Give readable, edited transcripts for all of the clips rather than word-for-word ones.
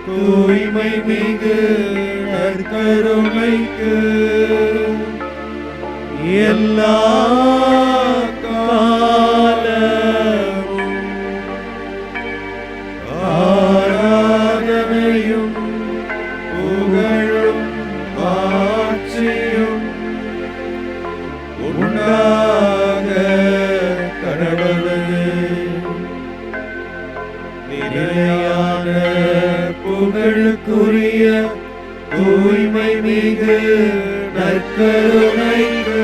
தூய்மை மிகு நற்கருணைக்கு எல்லா காலமும் ஆராதனையும் புகழும் ஆட்சியும் உண்டாக கடவுளே. நிலையான புகழுக்குரிய தூய்மை மிகு நற்கருணைக்கு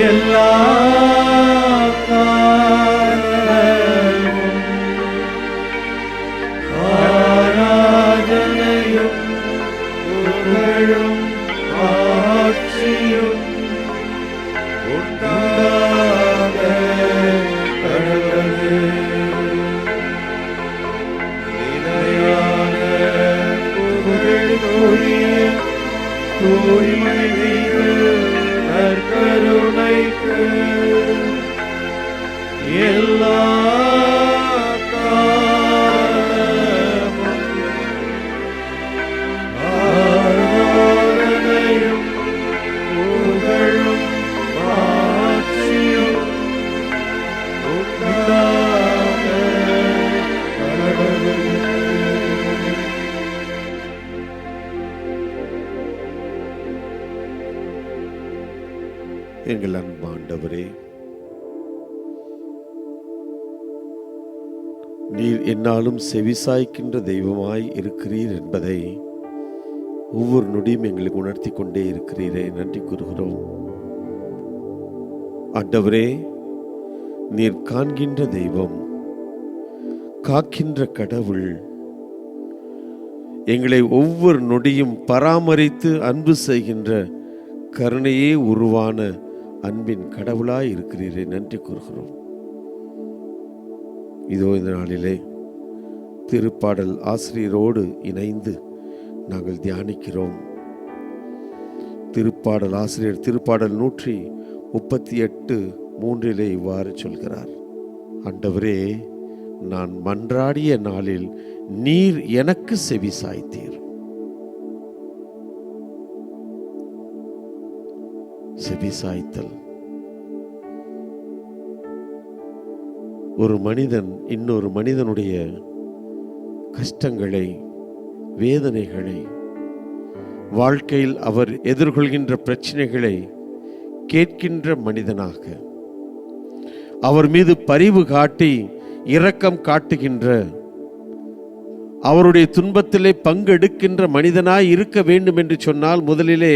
எல்லா காலமும் ஆராதனையும் புகழும் ஆட்சியும் உண்டாக கடவுளே. நிலையான புகழுக்குரிய தூய்மை மிகு நற்கருணைக்கு எல்லா காலமும் ஆராதனையும் புகழும் ஆட்சியும் உண்டாக கடவுளே. எங்கள் அன்பு ஆண்டவரே, நீர் என்னாலும் செவிசாய்க்கின்ற தெய்வமாய் இருக்கிறீர் என்பதை ஒவ்வொரு நொடியும் எங்களுக்கு உணர்த்தி கொண்டே இருக்கிறீரே, நன்றி கூறுகிறோம். ஆண்டவரே, நீர் காண்கின்ற தெய்வம், காக்கின்ற கடவுள், எங்களை ஒவ்வொரு நொடியும் பராமரித்து அன்பு செய்கின்ற கருணையே உருவான அன்பின் கடவுளாய் இருக்கிறீரே, நன்றி கூறுகிறோம். இதோ இந்த நாளிலே திருப்பாடல் ஆசிரியரோடு இணைந்து நாங்கள் தியானிக்கிறோம். திருப்பாடல் ஆசிரியர் திருப்பாடல் 138:3 இவ்வாறு சொல்கிறார்: ஆண்டவரே, நான் மன்றாடிய நாளில் நீர் எனக்கு செவி சாய்த்தீர். செவி சாய்த்தல். ஒரு மனிதன் இன்னொரு மனிதனுடைய கஷ்டங்களை, வேதனைகளை, வாழ்க்கையில் அவர் எதிர்கொள்கின்ற பிரச்சனைகளை கேட்கின்ற மனிதனாக, அவர் மீது பரிவு காட்டி இரக்கம் காட்டுகின்ற, அவருடைய துன்பத்திலே பங்கெடுக்கின்ற மனிதனாய் இருக்க வேண்டும் என்று சொன்னால் முதலிலே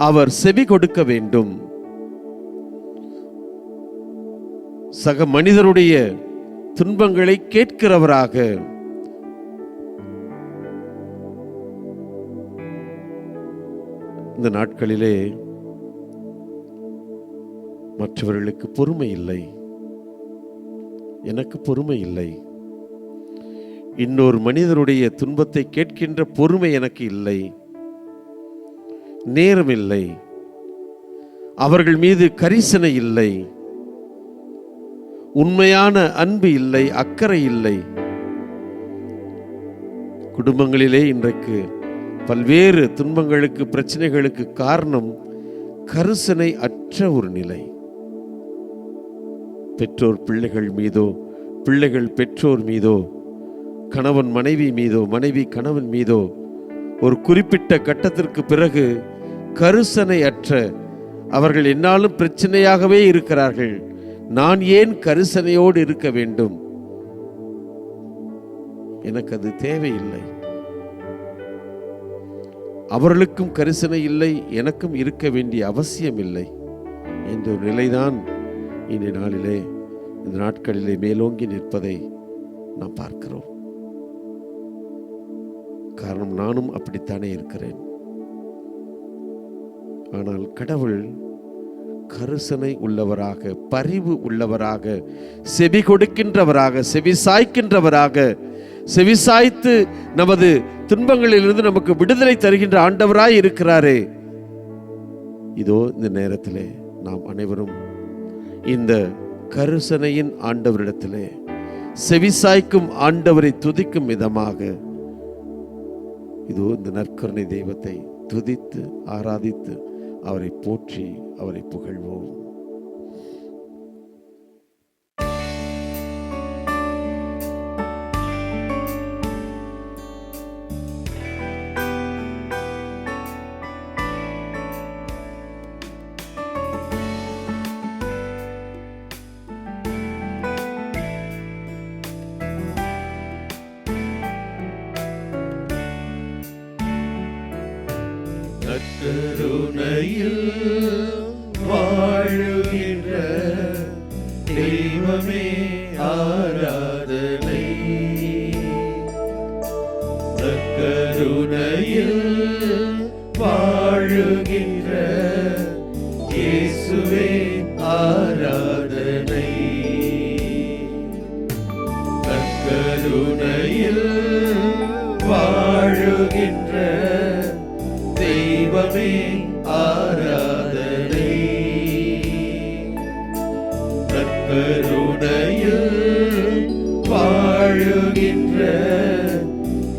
அவர் செவி கொடுக்க வேண்டும். சக மனிதருடைய துன்பங்களை கேட்கிறவராக, இந்த நாட்களிலே மற்றவர்களுக்கு பொறுமை இல்லை, எனக்கு பொறுமை இல்லை, இன்னொரு மனிதருடைய துன்பத்தை கேட்கின்ற பொறுமை எனக்கு இல்லை, நேரம் இல்லை, அவர்கள் மீது கரிசனை இல்லை, உண்மையான அன்பு இல்லை, அக்கறை இல்லை. குடும்பங்களிலே இன்றைக்கு பல்வேறு துன்பங்களுக்கு, பிரச்சனைகளுக்கு காரணம் கரிசனை அற்ற ஒரு நிலை. பெற்றோர் பிள்ளைகள் மீதோ, பிள்ளைகள் பெற்றோர் மீதோ, கணவன் மனைவி மீதோ, மனைவி கணவன் மீதோ ஒரு குறிப்பிட்ட கட்டத்திற்கு பிறகு கரிசனை அற்ற, அவர்கள் என்னாலும் பிரச்சனையாகவே இருக்கிறார்கள், நான் ஏன் கரிசனையோடு இருக்க வேண்டும், எனக்கு அது தேவையில்லை, அவர்களுக்கும் கரிசனை இல்லை, எனக்கும் இருக்க வேண்டிய அவசியம் இல்லை என்ற ஒரு நிலைதான் இந்த நாளிலே, இந்த நாட்களிலே மேலோங்கி நிற்பதை நாம் பார்க்கிறோம். காரணம், நானும் அப்படித்தானே இருக்கிறேன். ஆனால் கடவுள் கரிசனை உள்ளவராக, பரிவு உள்ளவராக, செவி கொடுக்கின்றவராக, செவி சாய்க்கின்றவராக, செவி சாய்த்து நமது துன்பங்களிலிருந்து நமக்கு விடுதலை தருகின்ற ஆண்டவராய் இருக்கிறாரே. இதோ இந்த நேரத்திலே நாம் அனைவரும் இந்த கரிசனையின் ஆண்டவரிடத்திலே, செவிசாய்க்கும் ஆண்டவரை துதிக்கும் விதமாக இதோ இந்த நற்கருணை தெய்வத்தை துதித்து ஆராதித்து அவரை போற்றி அவரை புகழ்வோம். நற்கருணையில் வாழுகின்ற தெய்வமே ஆராதனை. நற்கருணையில் வாழுகின்ற இயேசுவே ஆராதனை. நற்கருணையில் வாழுகின்ற தெய்வமே ஆராதனை. நற்கருணையில் வாழுகின்ற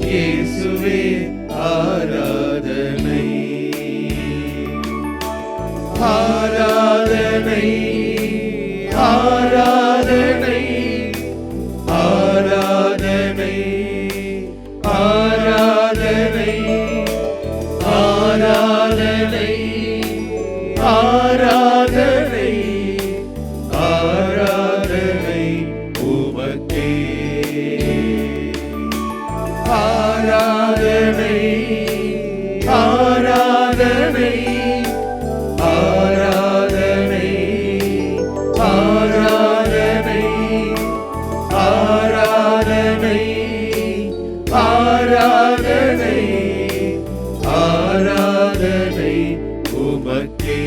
இயேசுவே ஆராதனை. ஆராதனை ஆராதனை ஆராதனை ஆராதனை ஆராதனை ஆராதனை ஆராதனை உமக்கே. ஆராதனை ஆராதனை ஆராதனை ஆராதனை ஆராதனை ஆராதனை ஆராதனை உமக்கே.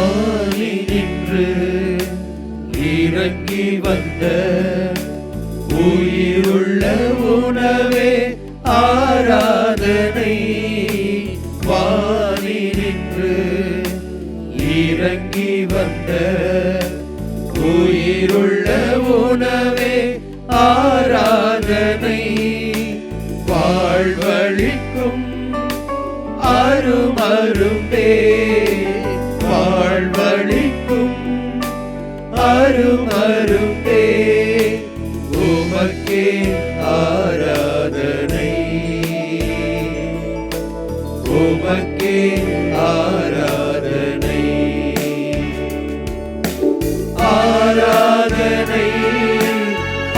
வானினின்று இறங்கி வந்த உயிருள்ள உணவே ஆராதனை. வானினின்று இறங்கி வந்த உயிருள்ள உணவே ஆராதனை. வாழ்வழிக்கும் அருமருந்தே வாழ்வழிக்கும் அருமருந்தே உமக்கே ஆராதனை. உமக்கே ஆராதனை. ஆராதனை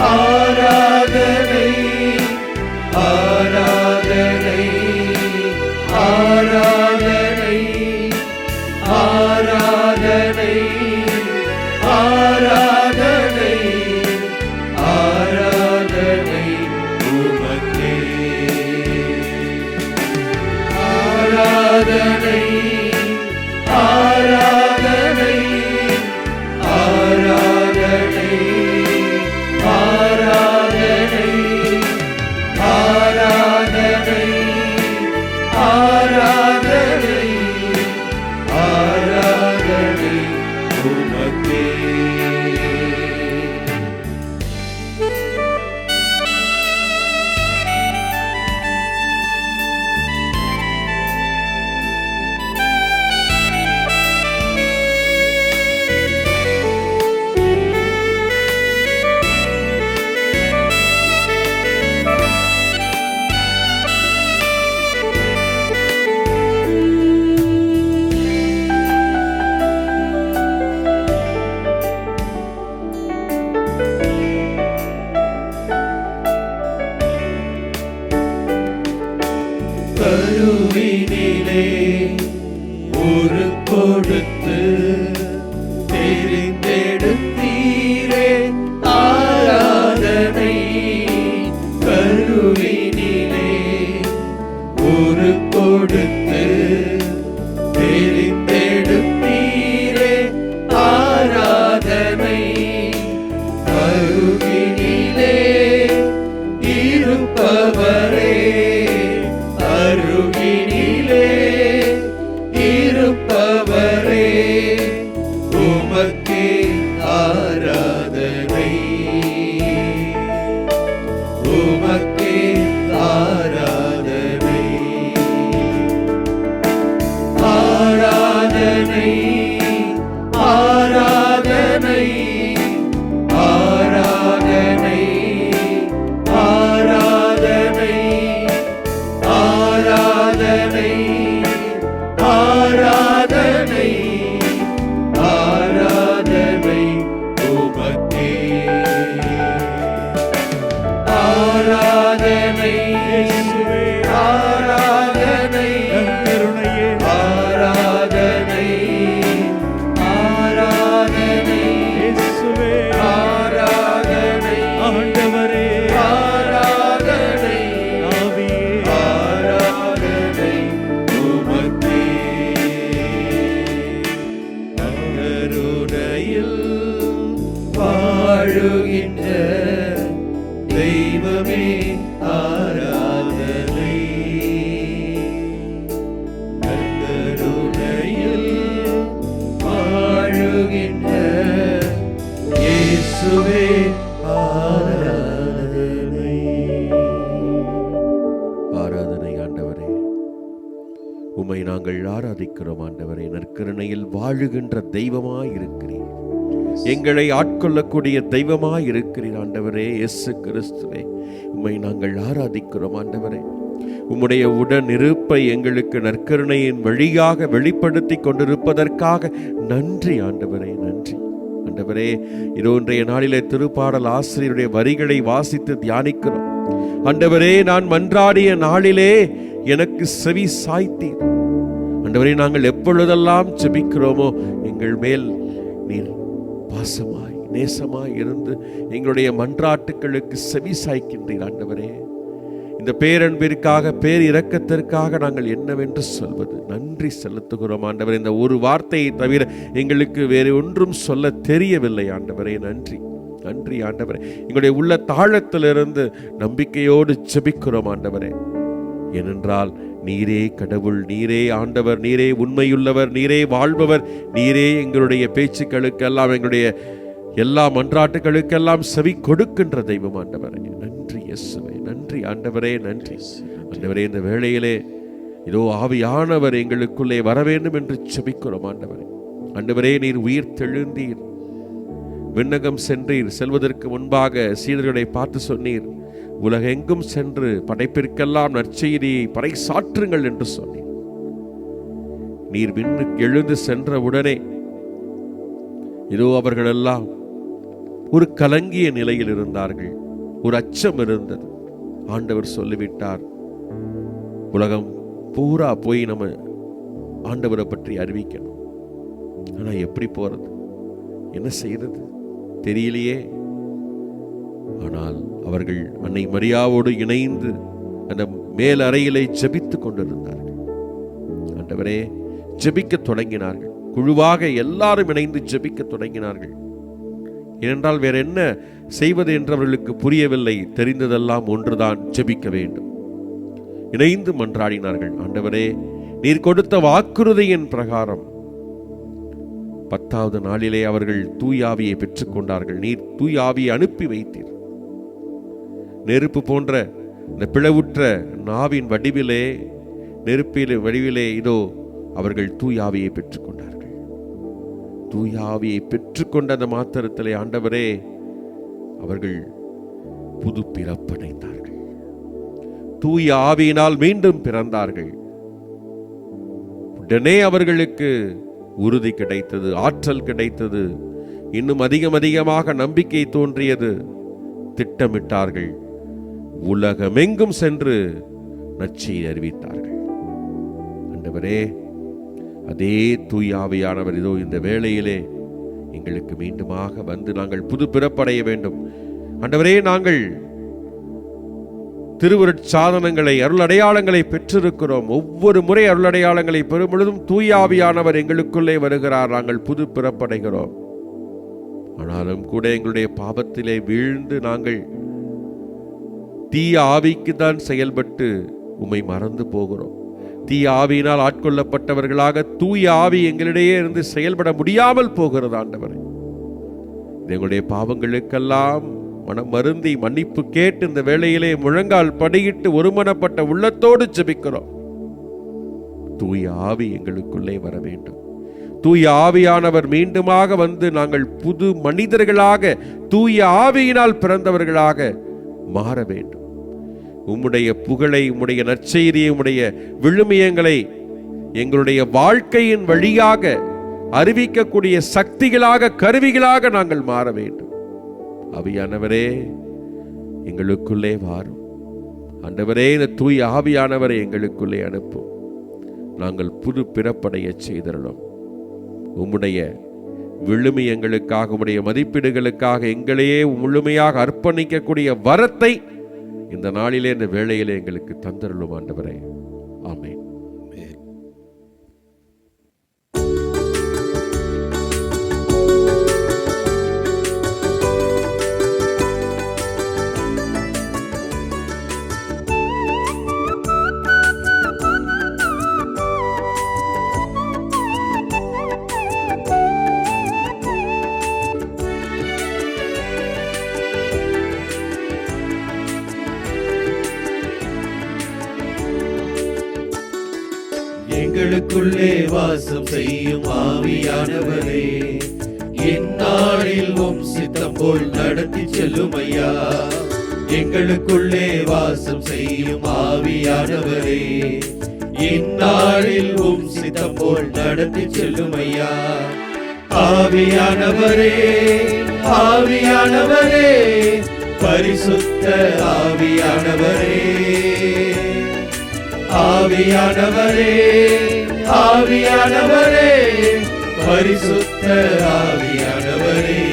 ஆராதனை ஆராதனை ஆராதனை ஆராதனை ஆராதனை ஆராதனை உமக்கே. ஆராதனை ஆராதனை ஆராதனை ஆராதனை ஆராதனை ஆராதனை ஆராதனை உமக்கே. கொடுத்து தெரிந்தெடுத்தீரே ஆராதனை. கருவினிலே ஒரு கொடுத்து தெரிந்தெடுத்தீரே ஆராதனை. அருகினிலே இருப்பவரே, அருகினிலே இருப்பவரே, உமக்கே ஆராதனை, உமக்கே ஆராதனை. ஆராதனை, ஆராதனை, ஆராதனை, ஆராதனை, ஆராதனை, ஆராதனை, ஆராதனை உமக்கே. ஆராதனை, ஆராதனை, கருணையே ஆராதனை, ஆராதனை, இயேசுவே ஆராதனை, ஆண்டவரே ஆராதனை, ஆவியே ஆராதனை உமக்கே. கருணையில் வாழுகின்ற தெய்வமே ஆராதனை. கருணையில் வாழுகின்ற இயேசுவே ஆராதனை. ஆராதனை ஆண்டவரே, உம்மை நாங்கள் ஆராதிக்கிறோம் ஆண்டவரே. நற்கருணையில் வாழுகின்ற தெய்வமாய் இருக்கிறீர், எங்களை ஆட்கொள்ளக்கூடிய தெய்வமாய் இருக்கிறீர் ஆண்டவரே. இயேசு கிறிஸ்துவே, உம்மை நாங்கள் ஆராதிக்கிறோம் ஆண்டவரே. உம்முடைய உடன் இருப்பை எங்களுக்கு நற்கருணையின் வழியாக வெளிப்படுத்தி கொண்டிருப்பதற்காக நன்றி ஆண்டவரே, நன்றி ஆண்டவரே. இதோ இன்றைய நாளிலே திருப்பாடல் ஆசிரியருடைய வரிகளை வாசித்து தியானிக்கிறோம் ஆண்டவரே. நான் மன்றாடிய நாளிலே எனக்கு செவி சாய்த்தீர் ஆண்டவரே. நாங்கள் எப்பொழுதெல்லாம் ஜெபிக்கிறோமோ எங்கள் மேல் நீர் பாசமாய் நேசமாய் இருந்து எங்களுடைய மன்றாட்டுகளுக்கு செவி சாய்க்கின்றீர் ஆண்டவரே. இந்த பேரன்பிற்காக பேர் இரக்கத்திற்காக நாங்கள் என்னவென்று சொல்வது? நன்றி செலுத்துகிறோம் ஆண்டவரே. இந்த ஒரு வார்த்தையை தவிர எங்களுக்கு வேறு ஒன்றும் சொல்ல தெரியவில்லை ஆண்டவரே. நன்றி, நன்றி ஆண்டவரே. எங்களுடைய உள்ள தாழத்திலிருந்து நம்பிக்கையோடு ஜெபிக்கிறோம் ஆண்டவரே. ஏனென்றால் நீரே கடவுள், நீரே ஆண்டவர், நீரே உண்மையுள்ளவர், நீரே வாழ்பவர், நீரே எங்களுடைய பேச்சுக்களுக்கெல்லாம், எங்களுடைய எல்லா மன்றாட்டுகளுக்கெல்லாம் செவி கொடுக்கின்ற தெய்வம் ஆண்டவரே. நன்றி இயேசுவே, நன்றி ஆண்டவரே, நன்றி ஆண்டவரே. இந்த வேளையிலே இதோ ஆவியானவர் எங்களுக்குள்ளே வர வேண்டும் என்று ஜெபிக்கிறோம் ஆண்டவரே. ஆண்டவரே, நீர் உயிர் தெழுந்தீர், விண்ணகம் சென்றீர். செல்வதற்கு முன்பாக சீடர்களை பார்த்து சொன்னீர், உலகெங்கும் சென்று படைப்பிற்கெல்லாம் நற்செய்தியை பறைசாற்றுங்கள் என்று சொன்னீர். நீர் விண்ணுக்கு எழுந்து சென்ற உடனே இதோ அவர்களெல்லாம் ஒரு கலங்கிய நிலையில் இருந்தார்கள், ஒரு அச்சம் இருந்தது. ஆண்டவர் சொல்லிவிட்டார், உலகம் பூரா போய் நம்ம ஆண்டவரை பற்றி அறிவிக்கணும். ஆனா எப்படி போறது, என்ன செய்யறது தெரியலையே. ஆனால் அவர்கள் அன்னை மரியாவோடு இணைந்து அந்த மேல் அறையிலே ஜெபித்துக் கொண்டிருந்தார்கள். ஆண்டவரே, ஜெபிக்க தொடங்கினார்கள். குழுவாக எல்லாரும் இணைந்து ஜெபிக்க தொடங்கினார்கள். ஏனென்றால் வேற என்ன செய்வது என்று அவர்களுக்கு புரியவில்லை. தெரிந்ததெல்லாம் ஒன்றுதான், ஜெபிக்க வேண்டும். இணைந்து மன்றாடினார்கள். ஆண்டவரே, நீர் கொடுத்த வாக்குறுதியின் பிரகாரம் 10வது நாளிலே அவர்கள் தூயாவியை பெற்றுக் கொண்டார்கள். நீர் தூயாவியை அனுப்பி வைத்தீர். நெருப்பு போன்ற இந்த பிளவுற்ற நாவின் வடிவிலே, நெருப்பிலே வடிவிலே இதோ அவர்கள் தூயாவியை பெற்றுக் கொண்டார்கள். தூயாவியை பெற்றுக்கொண்ட அந்த மாத்திரத்திலே ஆண்டவரே, அவர்கள் புது பிறப்படைந்தார்கள். தூய ஆவியினால் மீண்டும் பிறந்தார்கள். உடனே அவர்களுக்கு உறுதி கிடைத்தது, ஆற்றல் கிடைத்தது, இன்னும் அதிகமாக நம்பிக்கை தோன்றியது. திட்டமிட்டார்கள், உலகமெங்கும் சென்று நற்செய்தி அறிவித்தார்கள். ஆண்டவரே, அதே தூய ஆவியானவர் இதோ இந்த வேளையிலே எங்களுக்கு மீண்டுமாக வந்து நாங்கள் புது பிறப்படைய வேண்டும். ஆண்டவரே, நாங்கள் திருவருட்சாதனங்களை, அருள் அடையாளங்களை பெற்றிருக்கிறோம். ஒவ்வொரு முறை அருள் அடையாளங்களை பெறும் பொழுதும் தூய ஆவியானவர் எங்களுக்குள்ளே வருகிறார், நாங்கள் புது பிறப்படைகிறோம். ஆனாலும் கூட எங்களுடைய பாவத்திலே வீழ்ந்து நாங்கள் தீய ஆவிக்கு தான் செயல்பட்டு உம்மை மறந்து போகிறோம். தீய ஆவியினால் ஆட்கொள்ளப்பட்டவர்களாக தூய ஆவி எங்களிடையே இருந்து செயல்பட முடியாமல் போகிறது. ஆண்டவரே, எங்களுடைய பாவங்களுக்கெல்லாம் மனம் வருந்தி மன்னிப்பு கேட்டு இந்த வேளையிலே முழங்கால் படியிட்டு ஒருமனப்பட்ட உள்ளத்தோடு ஜெபிக்கிறோம். தூய ஆவி எங்களுக்குள்ளே வர வேண்டும். தூய ஆவியானவர் மீண்டுமாக வந்து நாங்கள் புது மனிதர்களாக, தூய ஆவியினால் பிறந்தவர்களாக மாற வேண்டும். உம்முடைய புகழை, உம்முடைய நற்செய்தியை, உம்முடைய விழுமியங்களை எங்களுடைய வாழ்க்கையின் வழியாக அறிவிக்கக்கூடிய சக்திகளாக, கருவிகளாக நாங்கள் மாற வேண்டும். ஆவியானவரே, எங்களுக்குள்ளே வாரும். ஆண்டவரே, இந்த தூய ஆவியானவரை எங்களுக்குள்ளே அனுப்பும். நாங்கள் புது பிறப்படைய செய்தருளும். உம்முடைய விழுமியங்களுக்காக, உம்முடைய மதிப்பீடுகளுக்காக எங்களையே முழுமையாக அர்ப்பணிக்கக்கூடிய வரத்தை இந்த நாளிலே, இந்த வேளையிலே எங்களுக்கு தந்தருளும் ஆண்டவரே. ஆமென். எங்களுக்குள்ளே வாசம் செய்யும் ஆவியானவரே, இந்நாளில் உம் சித்தம் போல் நடத்தி செல்லும் ஐயா. எங்களுக்குள்ளே வாசம் செய்யும் ஆவியானவரே, இந்நாளில் உம் சித்தம் போல் நடத்தி செல்லும் ஐயா. ஆவியானவரே, ஆவியானவரே, பரிசுத்த ஆவியானவரே, ஆவியானவரே, ஆவியானவரே, பரிசுத்த ஆவியானவரே.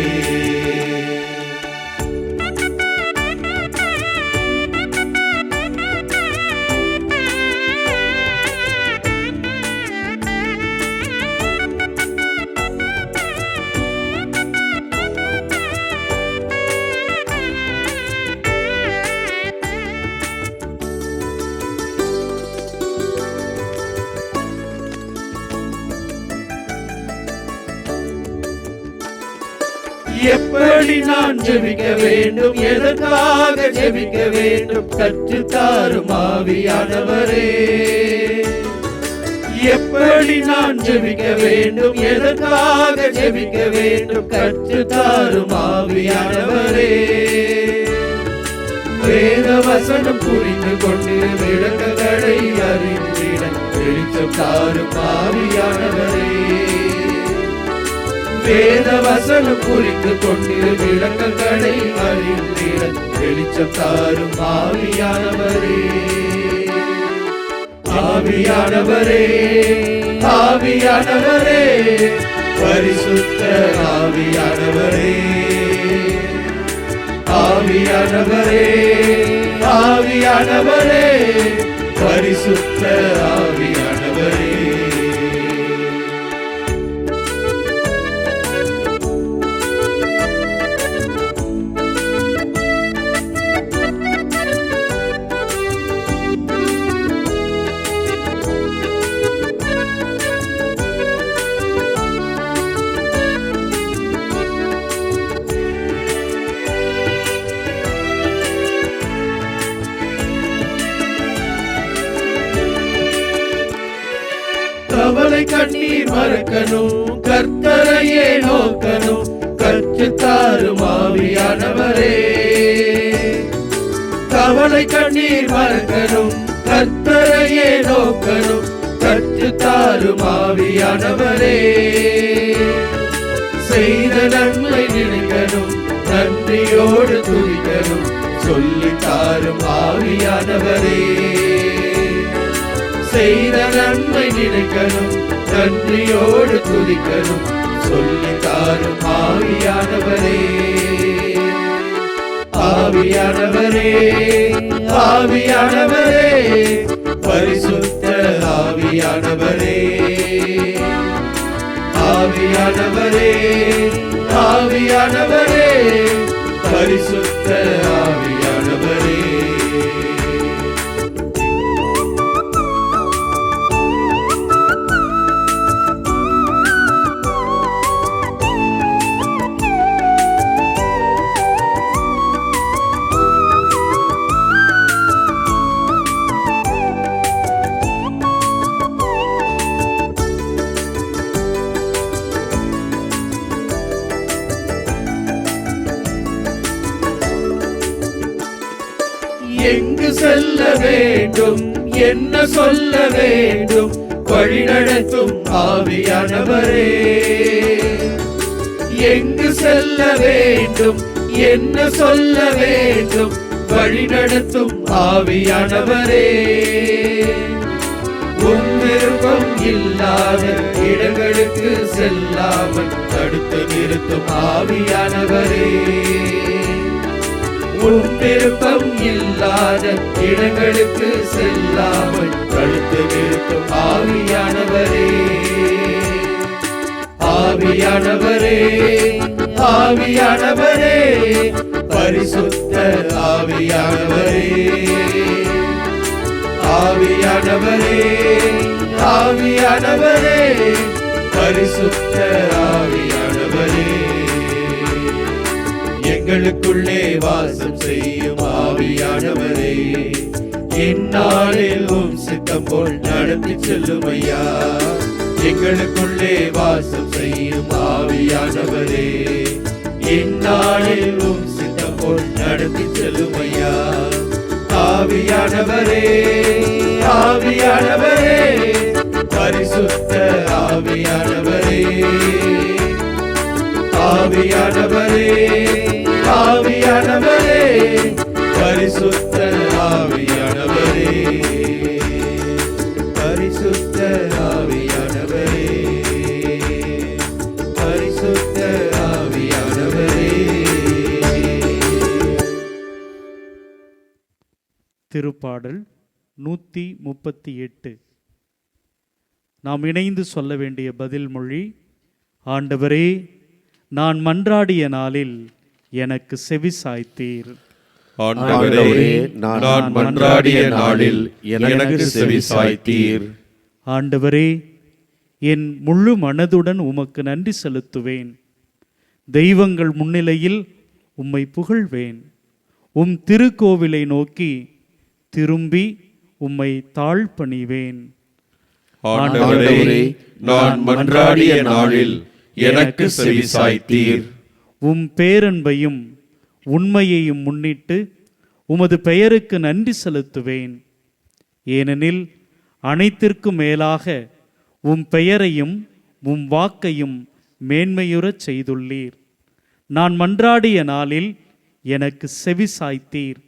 எப்படி நான் ஜெபிக்க வேண்டும், எதற்காக ஜெபிக்க வேண்டும், கற்றுத்தாரும் ஆவியானவரே. எப்படி நான் ஜெபிக்க வேண்டும், எதற்காக ஜெபிக்க வேண்டும், கற்றுத்தாரும் ஆவியானவரே. வேத வசனம் புரிந்து கொண்டு விளக்கங்களை அறிந்திட வெளிச்சம் தாரும் ஆவியானவரே. வேத வசனம் புரிந்து கொண்டு விளக்கங்களை அறிந்திட வெளிச்சம் தாரும் ஆவியானவரே. ஆவியானவரே, ஆவியானவரே, பரிசுத்த ஆவியானவரே, ஆவியானவரே, ஆவியானவரே, பரிசுத்த ஆவியானவரே. கவலை கண்ணீர் மறக்கணும், கர்த்தரையே நோக்கணும், கற்றுத்தாரும் ஆவியானவரே. கவலை கண்ணீர் மறக்கணும், கர்த்தரையே நோக்கணும், கற்றுத்தாரும் ஆவியானவரே. செய்த நன்மை நினைக்கணும், நன்றியோடு துதிக்கணும், சொல்லித்தாரும் ஆவியானவரே. செய்த நன்மை நினைக்கணும், நன்றியோடு துதிக்கணும் சொல்லித் தாரும் ஆவியானவரே. ஆவியானவரே, ஆவியானவரே, பரிசுத்த ஆவியானவரே. ஆவியானவரே, ஆவியானவரே, பரிசுத்த ஆவியானவரே. எங்கு செல்ல வேண்டும், என்ன சொல்ல வேண்டும், வழிநடத்தும் ஆவியானவரே. எங்கு செல்ல வேண்டும், என்ன சொல்ல வேண்டும், வழிநடத்தும் ஆவியானவரே. உன் விருப்பம் இல்லாத இடங்களுக்கு செல்லாமல் தடுத்து நிறுத்தும் ஆவியானவரே. உன் விருப்பம் இல்லாத இடங்களுக்கு செல்லாமல் தடுத்து நிறுத்தும் ஆவியானவரே. ஆவியானவரே, ஆவியானவரே, பரிசுத்த ஆவியானவரே. ஆவியானவரே, ஆவியானவரே, பரிசுத்த ஆவியானவரே. எங்களுக்குள்ளே வாசம் செய்யும் ஆவியானவரே. இந்நாளில் உம் சித்தம் போல் நடத்தி செல்லும் ஐயா. எங்களுக்குள்ளே வாசம் செய்யும் ஆவியானவரே. இந்நாளில் உம் சித்தம் போல் நடத்தி செல்லும் ஐயா. ஆவியானவரே, ஆவியானவரே, பரிசுத்த ஆவியானவரே. ஆவியானவரே, ஆவியானவரே, பரிசுத்த ஆவியானவரே. பரிசுத்த ஆவியானவரே, பரிசுத்த ஆவியானவரே. திருப்பாடல் 138. நாம் இணைந்து சொல்ல வேண்டிய பதில் மொழி: ஆண்டவரே, நான் மன்றாடிய நாளில் எனக்கு செவி சாய்த்தீர். ஆண்டவரே, நான் மன்றாடிய நாளில் எனக்கு செவி சாய்த்தீர். ஆண்டவரே, என் முழு மனதுடன் உமக்கு நன்றி செலுத்துவேன். தெய்வங்கள் முன்னிலையில் உம்மை புகழ்வேன். உம் திருக்கோவிலை நோக்கி திரும்பி உம்மை தாழ்பணிவேன். ஆண்டவரே, நான் மன்றாடிய நாளில் எனக்கு செவி சாய்த்தீர். உம் பேரன்பையும் உண்மையையும் முன்னிட்டு உமது பெயருக்கு நன்றி செலுத்துவேன். ஏனெனில் அனைத்திற்கும் மேலாக உம் பெயரையும் உம் வாக்கையும் மேன்மையுறச் செய்துள்ளீர். நான் மன்றாடிய நாளில் எனக்கு செவி சாய்த்தீர்.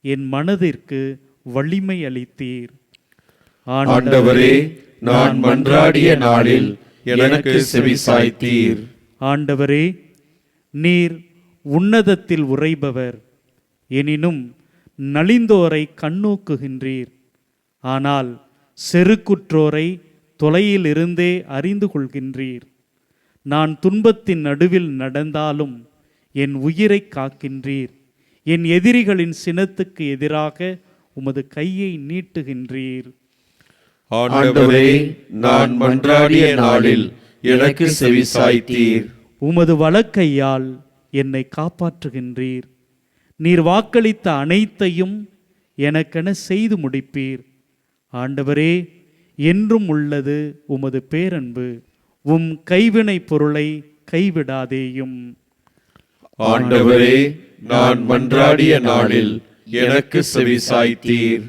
என் மனதிற்கு வலிமை அளித்தீர். ஆண்டவரே, நான் மன்றாடிய நாளில் எனக்கு செவி சாய்த்தீர். ஆண்டவரே, நீர் உன்னதத்தில் உறைபவர். எனினும் நலிந்தோரை கண்ணோக்குகின்றீர். ஆனால் செருக்குற்றோரை தொலையில் இருந்தே அறிந்து கொள்கின்றீர். நான் துன்பத்தின் நடுவில் நடந்தாலும் என் உயிரை காக்கின்றீர். என் எதிரிகளின் சினத்துக்கு எதிராக உமது கையை நீட்டுகின்றீர். ஆண்டவரே, நான் மன்றாடிய நாளில் எனக்கு செவி சாய்த்தீர். உமது வலக்கையால் என்னை காப்பாற்றுகின்றீர். நீர் வாக்களித்த அனைத்தையும் எனக்கென செய்து முடிப்பீர். ஆண்டவரே, என்றும் உள்ளது உமது பேரன்பு. உம் கைவினை பொருளை கைவிடாதேயும். ஆண்டவரே, நான் மன்றாடிய நாளில் எனக்கு செவி சாய்த்தீர்.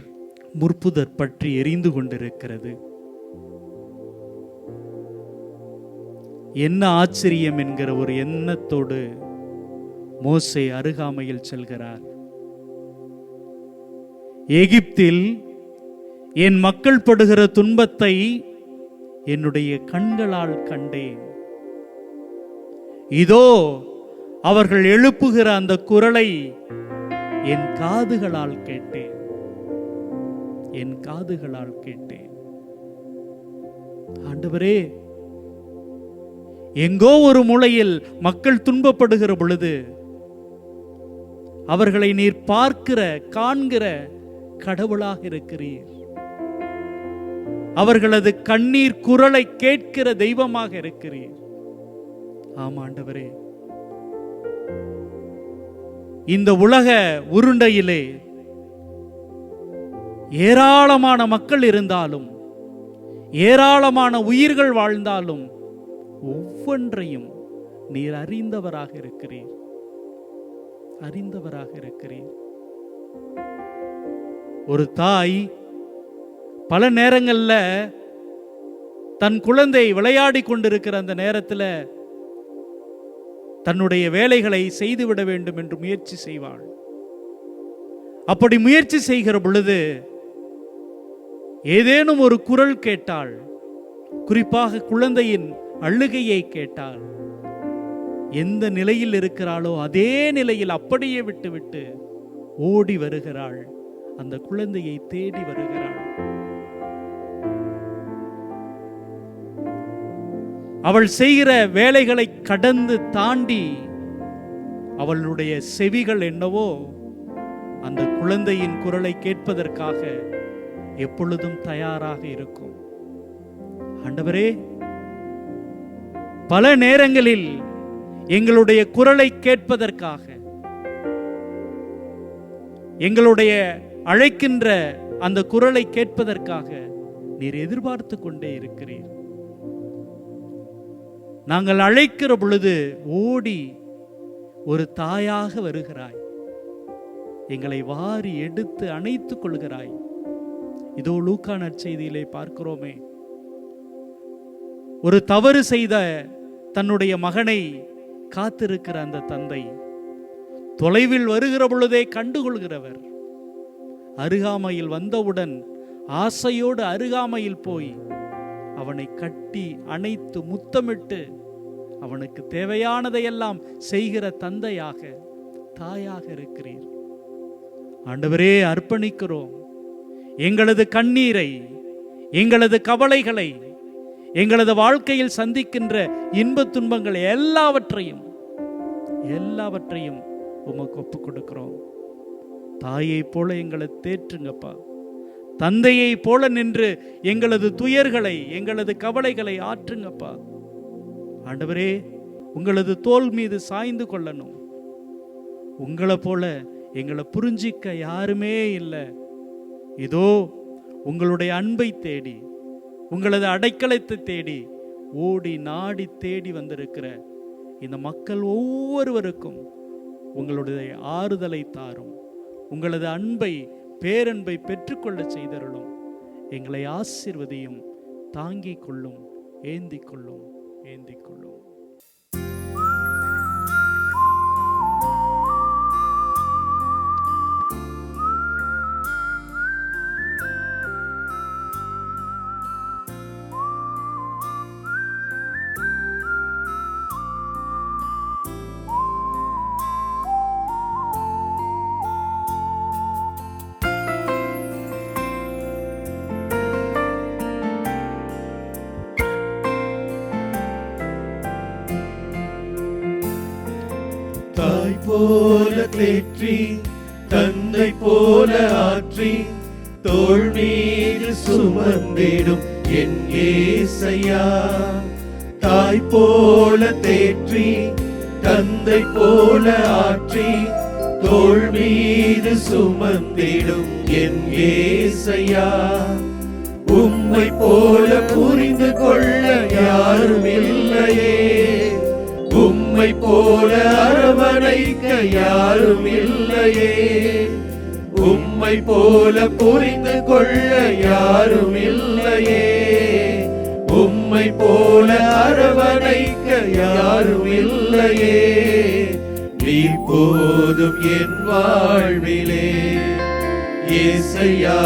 முற்புதற் பற்றி எரிந்து கொண்டிருக்கிறது. என்ன ஆச்சரியம் என்கிற ஒரு எண்ணத்தோடு மோசே அருகாமையில் செல்கிறார். எகிப்தில் என் மக்கள் படுகிற துன்பத்தை என்னுடைய கண்களால் கண்டேன். இதோ அவர்கள் எழுப்புகிற அந்த குரலை என் காதுகளால் கேட்டேன். என் காதுகளால் கேட்டேன். ஆண்டவரே, எங்கோ ஒரு மூலையில் மக்கள் துன்பப்படுகிற பொழுது அவர்களை நீர் பார்க்கிற, காண்கிற கடவுளாக இருக்கிறீர். அவர்களது கண்ணீர் குரலை கேட்கிற தெய்வமாக இருக்கிறீர். ஆம் ஆண்டவரே, இந்த உலக உருண்டையிலே ஏராளமான மக்கள் இருந்தாலும், ஏராளமான உயிர்கள் வாழ்ந்தாலும், ஒவ்வொன்றையும் நீர் அறிந்தவராக இருக்கிறீர். அறிந்தவராக இருக்கிறீர். ஒரு தாய் பல நேரங்கள்ல தன் குழந்தை விளையாடி கொண்டிருக்கிற அந்த நேரத்தில் தன்னுடைய வேலைகளை செய்துவிட வேண்டும் என்று முயற்சி செய்வாள். அப்படி முயற்சி செய்கிற பொழுது ஏதேனும் ஒரு குரல் கேட்டாள், குறிப்பாக குழந்தையின் அழுகையை கேட்டாள், எந்த நிலையில் இருக்கிறாளோ அதே நிலையில் அப்படியே விட்டுவிட்டு ஓடி வருகிறாள். அந்த குழந்தையை தேடி வருகிறாள். அவள் செய்கிற வேலைகளை கடந்து தாண்டி அவளுடைய செவிகள் என்னவோ அந்த குழந்தையின் குரலை கேட்பதற்காக எப்பொழுதும் தயாராக இருக்கும். ஆண்டவரே, பல நேரங்களில் எங்களுடைய குரலை கேட்பதற்காக, எங்களுடைய அழைக்கின்ற அந்த குரலை கேட்பதற்காக நீர் எதிர்பார்த்து கொண்டே இருக்கிறீர். நாங்கள் அழைக்கிற பொழுது ஓடி ஒரு தாயாக வருகிறாய். எங்களை வாரி எடுத்து அணைத்துக் கொள்கிறாய். இதோ லூக்கா நற்செய்தியிலே பார்க்கிறோமே, ஒரு தவறு செய்த தன்னுடைய மகனை காத்திருக்கிற அந்த தந்தை தொலைவில் வருகிற பொழுதே கண்டுகொள்கிறவர். அருகாமையில் வந்தவுடன் ஆசையோடு அருகாமையில் போய் அவனை கட்டி அணைத்து முத்தமிட்டு அவனுக்கு தேவையானதையெல்லாம் செய்கிற தந்தையாக, தாயாக இருக்கிறீர். ஆண்டவரே, அர்ப்பணிக்கிறோம். எங்களது கண்ணீரை, எங்களது கவலைகளை, எங்களது வாழ்க்கையில் சந்திக்கின்ற இன்ப துன்பங்கள் எல்லாவற்றையும் உமக்கு ஒப்புக் கொடுக்கிறோம். தாயை போல எங்களை தேற்றுங்கப்பா. தந்தையை போல நின்று எங்களது துயர்களை, எங்களது கவலைகளை ஆற்றுங்கப்பா. ஆண்டவரே, உங்களது தோள் மீது சாய்ந்து கொள்ளணும். உங்களை போல எங்களை புரிஞ்சிக்க யாருமே இல்லை. இதோ உங்களுடைய அன்பை தேடி, உங்களது அடைக்கலத்தை தேடி ஓடி நாடி தேடி வந்திருக்கிற இந்த மக்கள் ஒவ்வொருவருக்கும் உங்களுடைய ஆறுதலை தாரும். உங்களது அன்பை, பேரன்பை பெற்றுக்கொள்ள செய்தருளும். எங்களை ஆசீர்வதியும், தாங்கிக் கொள்ளும், ஏந்திக் கொள்ளும், ஏந்திக் கொள்ளும். தாய் போல தேற்றி, தந்தை போல ஆற்றி, தோள் மீது சுமந்திடும் என் ஏசையா. தாய் போல தேற்றி, தந்தை போல ஆற்றி, தோள் மீது சுமந்திடும் என் ஏசையா. உம்மை போல புரிந்து கொள்ள யாரும் இல்லையே, உம்மை போல அரவணைக்க யாரும் இல்லையே, உம்மை போல புரிந்து கொள்ள யாரும் இல்லையே, உம்மை போல அரவணைக்க யாரும் இல்லையே. நீ போதும் என் வாழ்விலே ஏசையா,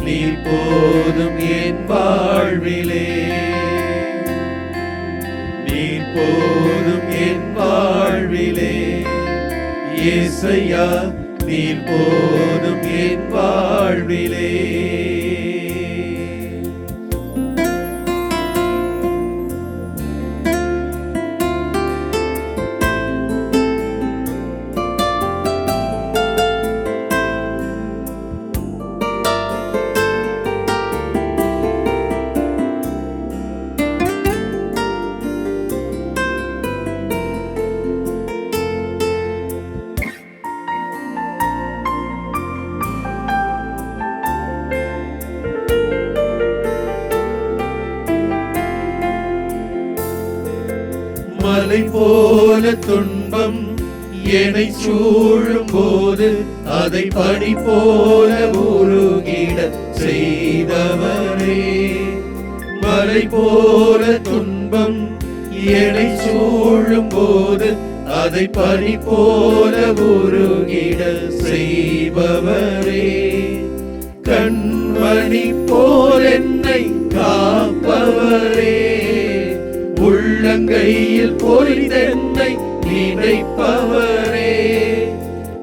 நீ போதும் என் வாழ்விலே. ஏசையா நீர் போதும் என் வாழ்விலே. மலை போல துன்பம் என்னை சூழும் போது அதை பனி போல உருகிட செய்தவரே. மலை போல துன்பம் என்னை சூழும் போது அதை பனி போல உருகிட செய்பவரே. கண்மணி போல் என்னை காப்பவரே. உள்ளங்கையில் பொறித்தென்னை நினைப்பவரே.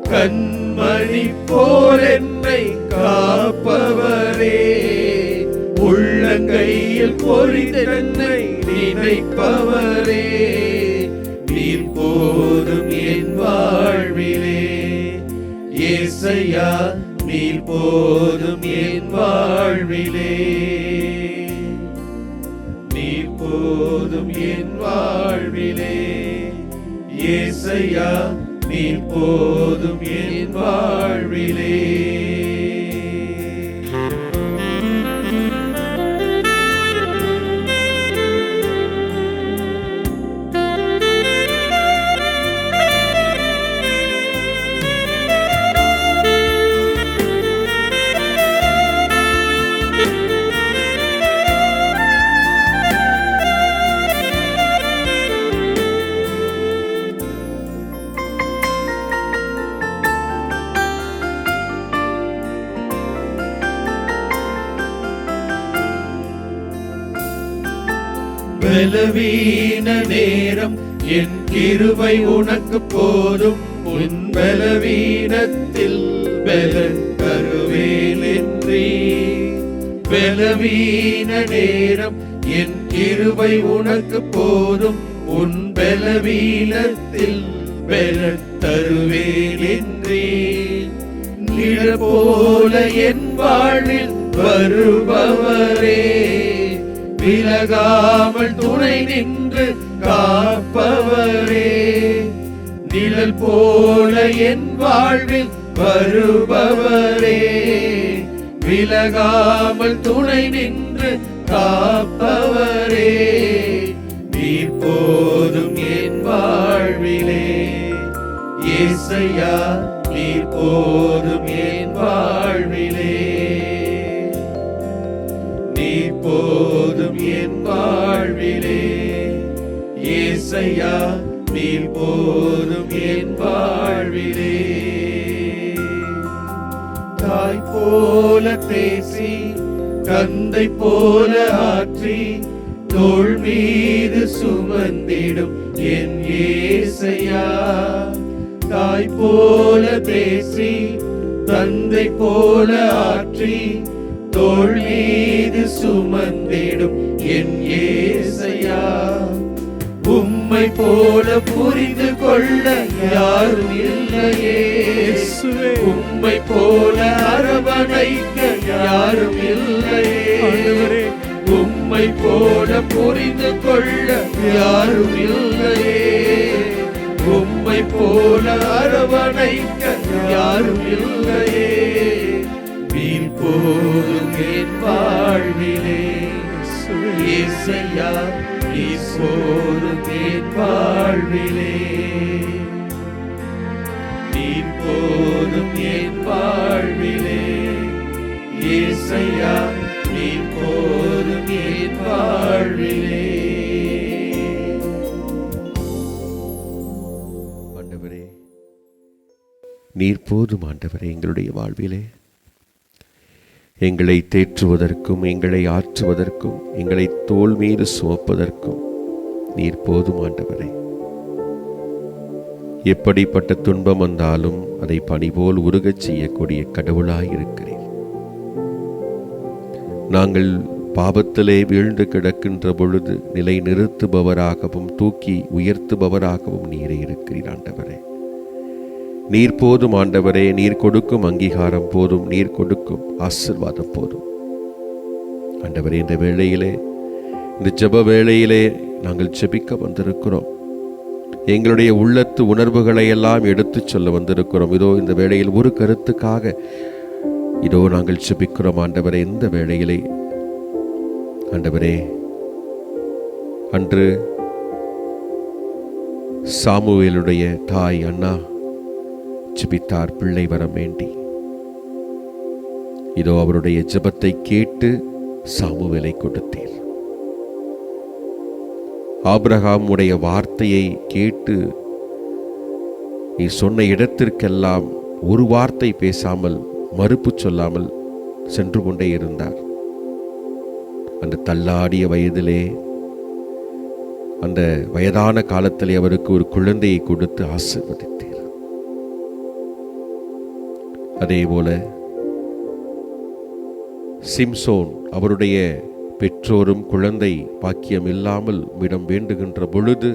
கண்மணி போல் என்னை காப்பவரே. உள்ளங்கையில் பொறித்தென்னை நினைப்பவரே. நீர் போதும் என் வாழ்விலே. ஏசையா நீர் போதும் என் வாழ்விலே. நீர் போதும் என் வாழ்விலே. ஏசையா நீர் போதும் என் வாழ்விலே. பலவீன நேரம் என் கிருபை உனக்கு போதும். உன் பலவீனத்தில் பலன் தருவேன் என்றே. பலவீன நேரம் என் கிருபை உனக்கு போதும். உன் பலவீனத்தில் பலன் தருவேன் என்றே. நிழல் போல என் வாழ்வில் வருபவரே. விலகாமல் துணை நின்று காப்பவரே. நிழல் போல என் வாழ்வில் வருபவரே. விலகாமல் துணை நின்று காப்பவரே. நீர் போதும் என் வாழ்விலே. ஏசையா நீர் போதும் என் வாழ்விலே. நீர் போதும் என் வாழ்விலே. ஏசையா நீர் போதும் என் வாழ்விலே. தாய் போல பேசி தந்தை போல ஆற்றி தோள் மீது சுமந்திடும் என் ஏசையா. தாய் போல பேசி தந்தை போல ஆற்றி தோள் மீது சுமந்திடும் என் ஏசையா. உம்மை போல புரிந்து கொள்ள யாரும் இல்லையே. உம்மை போல அரவணைக்க யாரும் இல்லையே. உம்மை போல புரிந்து கொள்ள யாரும் இல்லையே. உம்மை போல அரவணைக்க யாரும் இல்லையே. நீர் போதும் என் வாழ்விலே. ஏசையா நீர் போதும் என் வாழ்விலே. நீர் போதும் என் வாழ்விலே. ஏசையா நீர் போதும் என் வாழ்விலே. ஆண்டவரே நீர் போதும் ஆண்டவரே. எங்களுடைய வாழ்விலே எங்களை தேற்றுவதற்கும் எங்களை ஆற்றுவதற்கும் எங்களை தோள் மீது சுமப்பதற்கும் நீர் போதும் ஆண்டவரே. எப்படிப்பட்ட துன்பம் வந்தாலும் அதை பனி போல் உருகச் செய்யக்கூடிய கடவுளாய் இருக்கிறீர். நாங்கள் பாவத்திலே வீழ்ந்து கிடக்கின்ற பொழுது நிலை நிறுத்துபவராகவும் தூக்கி உயர்த்துபவராகவும் நீரே இருக்கிறீர் ஆண்டவரே. நீர் போதும் ஆண்டவரே. நீர் கொடுக்கும் அங்கீகாரம் போதும். நீர் கொடுக்கும் ஆசீர்வாதம் போதும் ஆண்டவரே. இந்த வேளையிலே, இந்த ஜெப வேளையிலே நாங்கள் ஜெபிக்க வந்திருக்கிறோம். எங்களுடைய உள்ளத்து உணர்வுகளை எல்லாம் எடுத்து சொல்ல வந்திருக்கிறோம். இதோ இந்த வேளையில் ஒரு கருத்துக்காக இதோ நாங்கள் ஜெபிக்கிறோம் ஆண்டவரே. இந்த வேளையிலே ஆண்டவரே, அன்று சாமுவேலுடைய தாய் அண்ணா ஜெபித்தார் பிள்ளை வரம் வேண்டி. இதோ அவருடைய ஜெபத்தை கேட்டு சாமுவேலை கொடுத்தீர். ஆபிரகாம் உடைய வார்த்தையை கேட்டு நீ சொன்ன இடத்திற்கெல்லாம் ஒரு வார்த்தை பேசாமல் மறுப்பு சொல்லாமல் சென்று கொண்டே இருந்தார். அந்த தள்ளாடிய வயதிலே, அந்த வயதான காலத்திலே அவருக்கு ஒரு குழந்தையை கொடுத்து ஆசீர்வதித்தீர். அதே போல சிம்சோன் அவருடைய பெற்றோரும் குழந்தை பாக்கியம் இல்லாமல் உம்மிடம் வேண்டுகின்ற பொழுது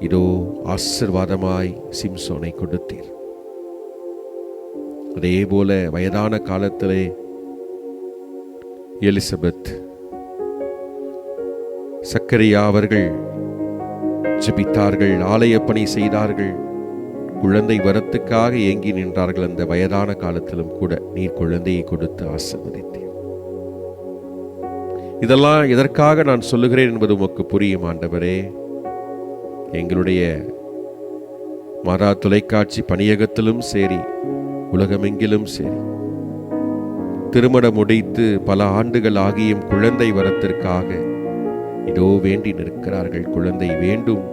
இதோ ஆசீர்வாதமாய் சிம்சோனை கொடுத்தீர். அதே போல வயதான காலத்திலே எலிசபெத், சக்கரியா அவர்கள் ஜெபித்தார்கள், ஆலய பணி செய்தார்கள், குழந்தை வரத்துக்காக ஏங்கி நின்றார்கள். அந்த வயதான காலத்திலும் கூட நீர் குழந்தையை கொடுத்து ஆசீர்வதித்தீர். இதெல்லாம் எதற்காக நான் சொல்லுகிறேன் என்பது உமக்கு புரியும் ஆண்டவரே. எங்களுடைய மாறா தொலைக்காட்சி பணியகத்திலும் சரி, உலகமெங்கிலும் சரி, திருமணம் முடித்து பல ஆண்டுகள் ஆகியும் குழந்தை வரத்திற்காக இதோ வேண்டி நிற்கிறார்கள். குழந்தை வேண்டும்,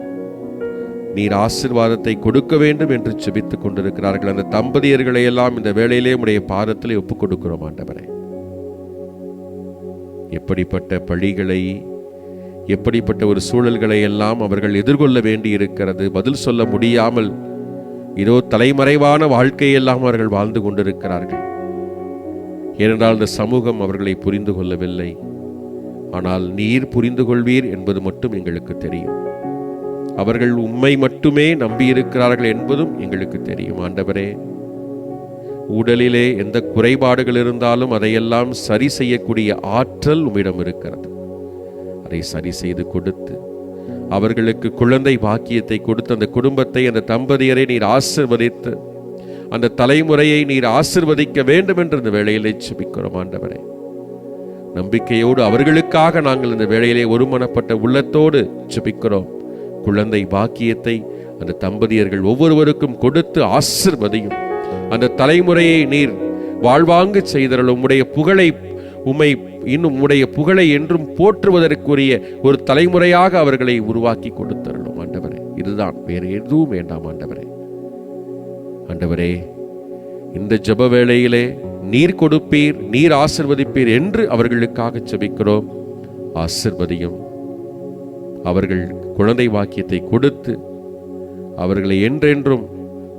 நீர் ஆசீர்வாதத்தை கொடுக்க வேண்டும் என்று ஜெபித்துக் கொண்டிருக்கிறார்கள். அந்த தம்பதியர்களை எல்லாம் இந்த வேளையிலே உடைய பாதத்திலே ஒப்புக் கொடுக்கிறோம் ஆண்டவரே. எப்படிப்பட்ட பழிகளை, எப்படிப்பட்ட ஒரு சூழல்களை எல்லாம் அவர்கள் எதிர்கொள்ள வேண்டி இருக்கிறது. பதில் சொல்ல முடியாமல் இதோ தலைமறைவான வாழ்க்கையெல்லாம் அவர்கள் வாழ்ந்து கொண்டிருக்கிறார்கள். ஏனென்றால் இந்த சமூகம் அவர்களை புரிந்து கொள்ளவில்லை. ஆனால் நீர் புரிந்து கொள்வீர் என்பது மட்டும் எங்களுக்கு தெரியும். அவர்கள் உம்மை மட்டுமே நம்பியிருக்கிறார்கள் என்பதும் எங்களுக்கு தெரியும் ஆண்டவரே. உடலிலே எந்த குறைபாடுகள் இருந்தாலும் அதையெல்லாம் சரி செய்யக்கூடிய ஆற்றல் உம்மிடம் இருக்கிறது. அதை சரி செய்து கொடுத்து அவர்களுக்கு குழந்தை பாக்கியத்தை கொடுத்து அந்த குடும்பத்தை, அந்த தம்பதியரை நீர் ஆசீர்வதித்து அந்த தலைமுறையை நீர் ஆசீர்வதிக்க வேண்டும் என்று இந்த வேளையிலே ஜெபிக்கிறோம் ஆண்டவரே. நம்பிக்கையோடு அவர்களுக்காக நாங்கள் இந்த வேளையிலே ஒருமனப்பட்ட உள்ளத்தோடு ஜெபிக்கிறோம். குழந்தை பாக்கியத்தை அந்த தம்பதியர்கள் ஒவ்வொருவருக்கும் கொடுத்து ஆசீர்வதியும். அந்த தலைமுறையை நீர் வாழ்வாங்கு செய்தருளும். உம்முடைய புகழை, உம்மை இன்னும் உம்முடைய புகழை என்றும் போற்றுவதற்குரிய ஒரு தலைமுறையாக அவர்களை உருவாக்கி கொடுத்தருளும் ஆண்டவரே. இதுதான், வேறு எதுவும் வேண்டாம் ஆண்டவரே. ஆண்டவரே, இந்த ஜெப வேளையிலே நீர் கொடுப்பீர், நீர் ஆசீர்வதிப்பீர் என்று அவர்களுக்காக ஜெபிக்கிறோம். ஆசீர்வதியும். அவர்கள் குழந்தை வாக்கியத்தை கொடுத்து அவர்களை என்றென்றும்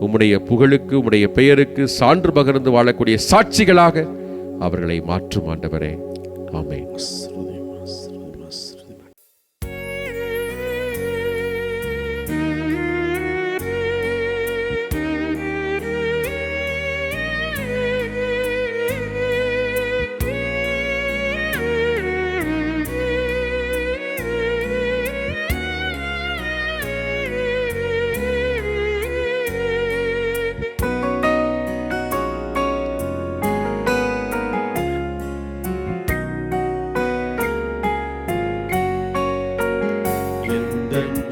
உம்முடைய புகழுக்கு, உம்முடைய பெயருக்கு சான்று பகிர்ந்து வாழக்கூடிய சாட்சிகளாக அவர்களை மாற்றும் ஆண்டவரே. ஆமென்.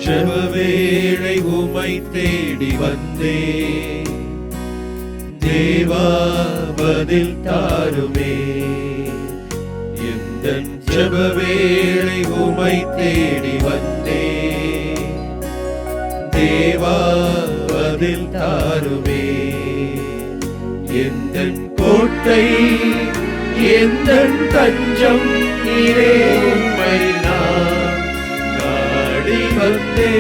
ஜெபவேளை உம்மை தேடி வந்தே, தேவா பதில் தாருமே. எந்தன் ஜெபவேளை உம்மை தேடி வந்தே, தேவா பதில் தாருமே. எந்தன் கோட்டை, எந்தன் தஞ்சம் நீரே, உம்மை நான் நாடி வந்தே.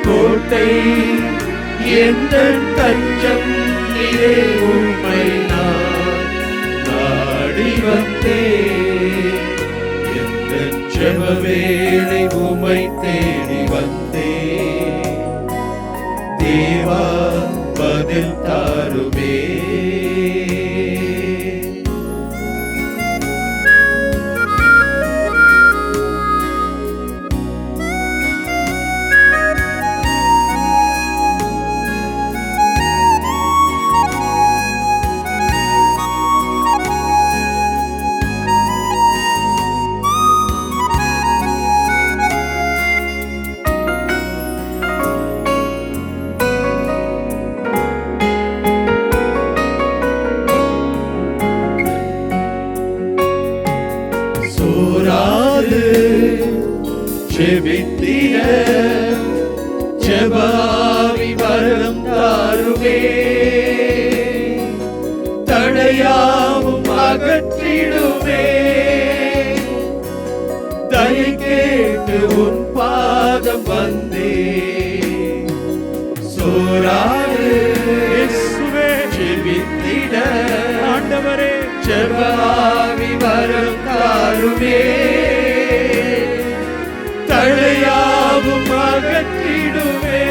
கோட்டை எந்தன் தஞ்சம் நீரே உம்மை நான் நாடி வந்தேன் எந்தன் ஜெப வேளை உம்மை தேடி வந்தேன் தேவா பதில் தாருமே சோராது ஜெபித்திட ஜெபாவி வரம் தாருமே தடையாவும் அகற்றிடுமே தயை கேட்டு உன் பாதம் வந்தே சோராது ஜெபித்திட ஆண்டவரே ஜெபாவி வரம் தாருமே தடையாவும் அகற்றிடுமே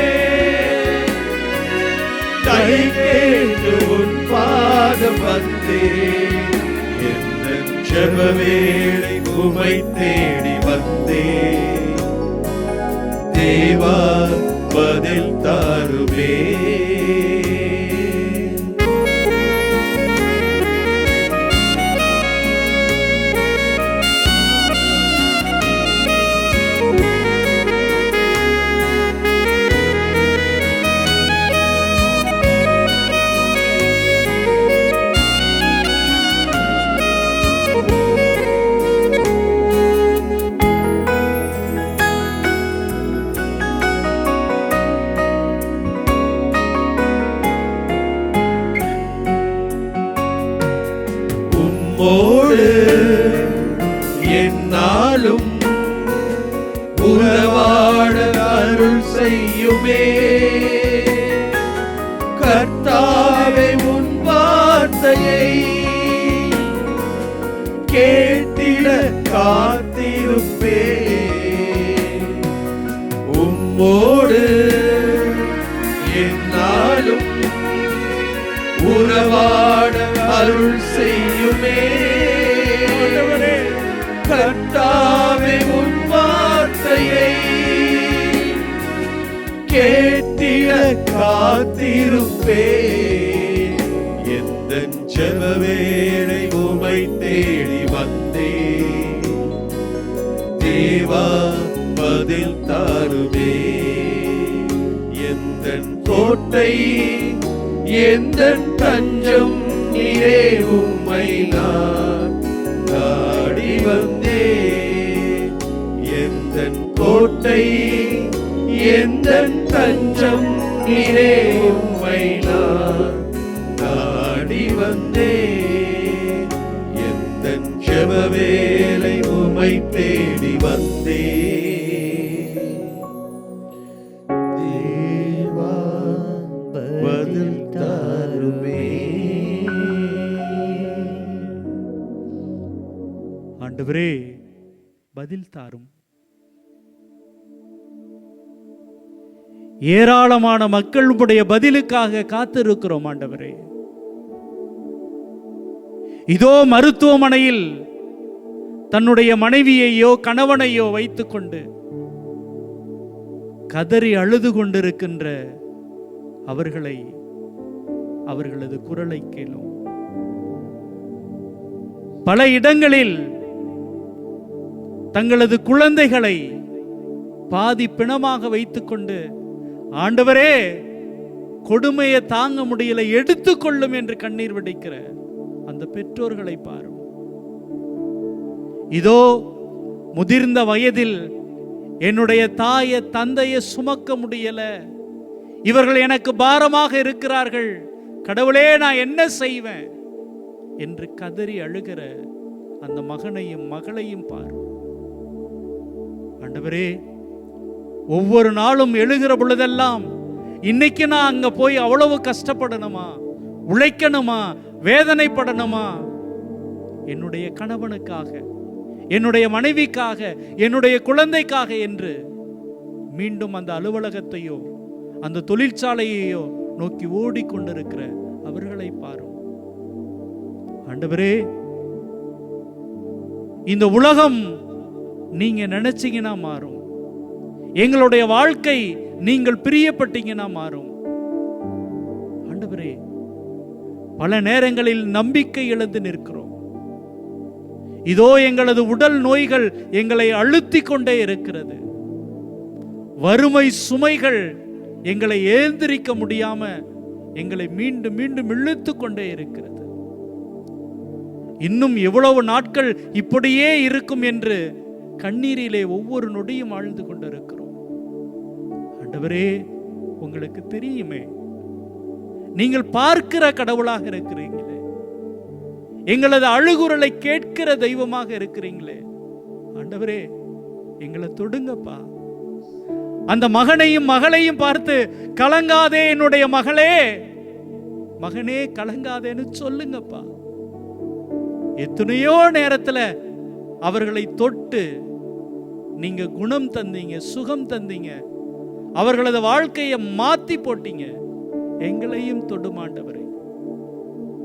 தயை கேட்டு உன் பாதம் வந்தே எந்தன் ஜெப வேளை உம்மை தேடி வந்தே தேவா பதில் தாருமே உம்மோடு என்னாலும் உறவாட அருள் செய்யுமே கர்த்தாவே உன் வார்த்தையை கேட்டிட காத்திருப்பே உம்மோடு என்னாலும் உறவாட அருள் செய்யுமே கர்த்தாவே உன் வார்த்தையை கேட்டிட காத்திருப்பே எந்தன் ஜெப வேளை உம்மை தேடி வந்தே தேவா பதில் தாருமே எந்தன் கோட்டை எந்தன் தஞ்சம் நீரே உம்மை நான் நாடி வந்தே எந்தன் கோட்டை எந்தன் தஞ்சம் நீரே உம்மை நான் நாடி வந்தே எந்தன் ஜெப வேளை உம்மை தேடி வந்தே தேவா பதில் தாருமே ஆண்டவரே பதில் தாரும். ஏராளமான மக்களுடைய பதிலுக்காக காத்திருக்கிறோம் ஆண்டவரே. இதோ மருத்துவமனையில் தன்னுடைய மனைவியையோ கணவனையோ வைத்துக்கொண்டு கதறி அழுது கொண்டிருக்கின்ற அவர்களது குரலை கேளும். பல இடங்களில் தங்களது குழந்தைகளை பாதி பிணமாக வைத்துக்கொண்டு ஆண்டவரே கொடுமையை தாங்க முடியல எடுத்துக்கொள்ளும் என்று கண்ணீர் வடிக்கிற அந்த பெற்றோர்களை பாரும். இதோ முதிர்ந்த வயதில் என்னுடைய தாயை தந்தையை சுமக்க முடியல, இவர்கள் எனக்கு பாரமாக இருக்கிறார்கள், கடவுளே நான் என்ன செய்வேன் என்று கதறி அழுகிற அந்த மகனையும் மகளையும் பாரும். ஆண்டவரே ஒவ்வொரு நாளும் எழுகிற பொழுதெல்லாம் இன்னைக்கு நான் அங்க போய் அவ்வளவு கஷ்டப்படணுமா, உழைக்கணுமா, வேதனைப்படணுமா? என்னுடைய கணவனுக்காக, என்னுடைய மனைவிக்காக, என்னுடைய குழந்தைக்காக என்று மீண்டும் அந்த அலுவலகத்தையோ அந்த தொழிற்சாலையையோ நோக்கி ஓடிக்கொண்டிருக்கிற அவர்களை பாரும். ஆண்டவரே, இந்த உலகம் நீங்க நினைச்சீங்கன்னா மாறும். எங்களுடைய வாழ்க்கை நீங்கள் பிரியப்பட்டீங்கன்னா மாறும். ஆண்டவரே, பல நேரங்களில் நம்பிக்கை இழந்து நிற்கிறோம். இதோ எங்களது உடல் நோய்கள் எங்களை அழுத்தி கொண்டே இருக்கிறது. வறுமை சுமைகள் எங்களை ஏந்திரிக்க முடியாம எங்களை மீண்டும் மீண்டும் இழுத்து கொண்டே இருக்கிறது. இன்னும் எவ்வளவு நாட்கள் இப்படியே இருக்கும் என்று கண்ணீரிலே ஒவ்வொரு நொடியும் ஆழ்ந்து கொண்டிருக்கிறோம். ஆண்டவரே, உங்களுக்கு தெரியுமே, நீங்கள் பார்க்கிற கடவுளாக இருக்கிறீங்களே, எங்களது அழுகுரலை கேட்கிற தெய்வமாக இருக்கிறீங்களே. ஆண்டவரே, எங்களை தொடுங்கப்பா. அந்த மகனையும் மகளையும் பார்த்து, கலங்காதே என்னுடைய மகளே, மகனே கலங்காதேன்னு சொல்லுங்கப்பா. எத்தனையோ நேரத்துல அவர்களை தொட்டு நீங்க குணம் தந்தீங்க, சுகம் தந்தீங்க, அவர்களது வாழ்க்கையை மாத்தி போட்டீங்க. எங்களையும் தொடுமாண்டவரே,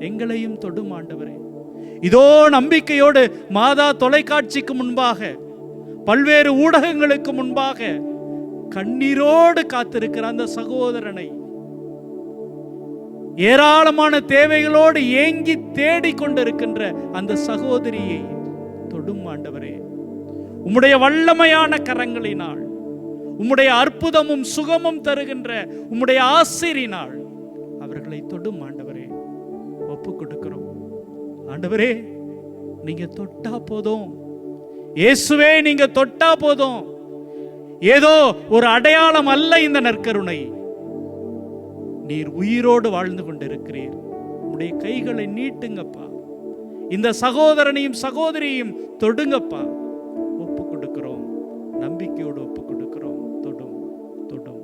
எங்களையும் தொடுமாண்டவரே. இதோ நம்பிக்கையோடு மாதா தொலைக்காட்சிக்கு முன்பாக, பல்வேறு ஊடகங்களுக்கு முன்பாக கண்ணீரோடு காத்திருக்கிற அந்த சகோதரனை, ஏராளமான தேவைகளோடு ஏங்கி தேடிக்கொண்டிருக்கின்ற அந்த சகோதரியை தொடும் ஆண்டவரே. உம்முடைய வல்லமையான கரங்களினால், உம்முடைய அற்புதமும் சுகமும் தருகின்ற உம்முடைய ஆசீரினால் அவர்களை தொடும் ஆண்டவரே. ஒப்பு கொடுக்கிறோம் ஆண்டவரே. நீங்க தொட்டா போதும், இயேசுவே நீங்க தொட்டா போதும். ஏதோ ஒரு அடையாளம் அல்ல இந்த நற்கருணை. நீர் உயிரோடு வாழ்ந்து கொண்டிருக்கிறீர். உம்முடைய கைகளை நீட்டுங்கப்பா. இந்த சகோதரனையும் சகோதரியையும் தொடுங்கப்பா. ஒப்பு கொடுக்கிறோம், நம்பிக்கையோடு ஒப்பு கொடுக்கிறோம். தொடும் தொடும்.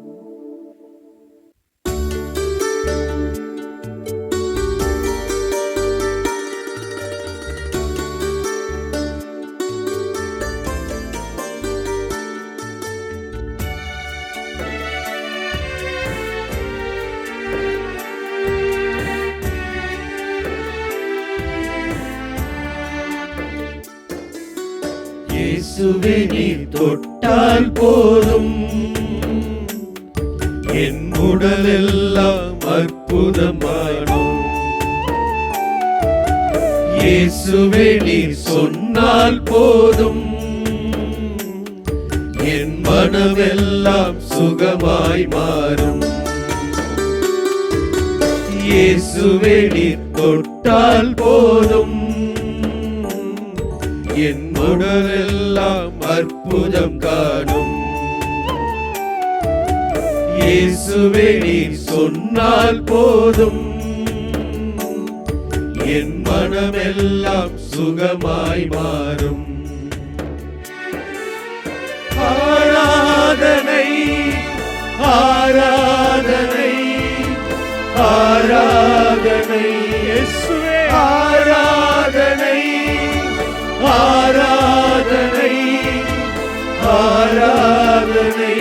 இயேசுவே நீர் தொட்டால் போதும், என் உடலெல்லாம் அற்புதமானும். இயேசுவே நீர் சொன்னால் போதும், என் மனமெல்லாம் சுகமாய் மாறும். இயேசுவே நீர் தொட்டால் போதும், என் உடலெல்லாம் அற்புதம் காணும். இயேசுவே நீர் சொன்னால் போதும், என் மனமெல்லாம் சுகமாய் மாறும். ஆராதனை ஆராதனை ஆராதனை இயேசுவே, ஆராதனை ஆராதனை ஆராதனை.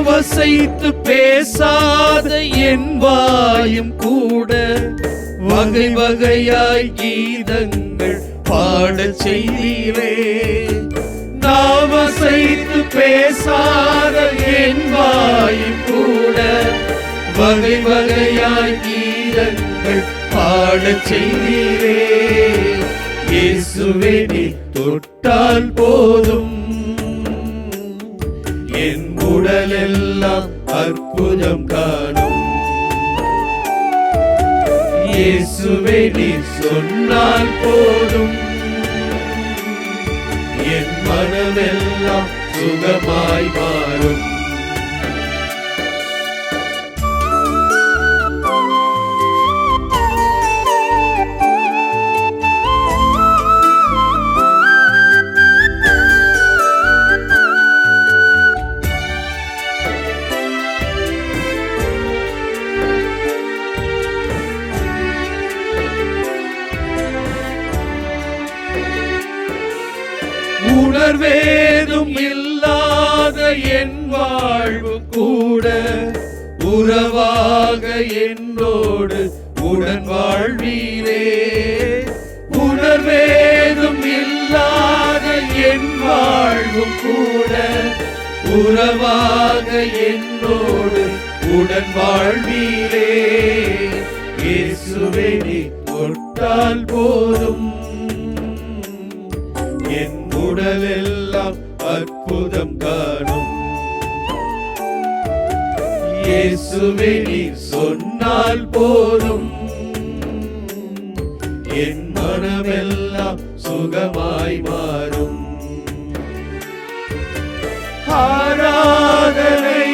வசைத்து பேசாத என் வாயும் கூட வகை வகையாய் கீதங்கள் பாடச் செய்தீரே. நாவசைத்து பேசாத என் வாயும் கூட வகை வகையாய் கீதங்கள் பாடச் செய்தீரே. இயேசுவே நீர் தொட்டால் போதும், என் உடலெல்லாம் அற்புதம் காணும். இயேசுவே நீர் சொன்னால் போதும், என் மனமெல்லாம் சுகமாய் மாறும். உணர்வேதும் இல்லாத என் வாழ்வு கூட உறவாக என்னோடு உடன் வாழ்வீரே. உணர்வேதும் இல்லாத என் வாழ்வு கூட உறவாக என்னோடு உடன் வாழ்வீரே. இயேசுவே நீர் தொட்டால் போதும், என் உடலெல்லாம் அற்புதம் காணும். இயேசுவே நீர் சொன்னால் போதும், என் மனமெல்லாம் சுகமாய் மாறும். ஆராதனை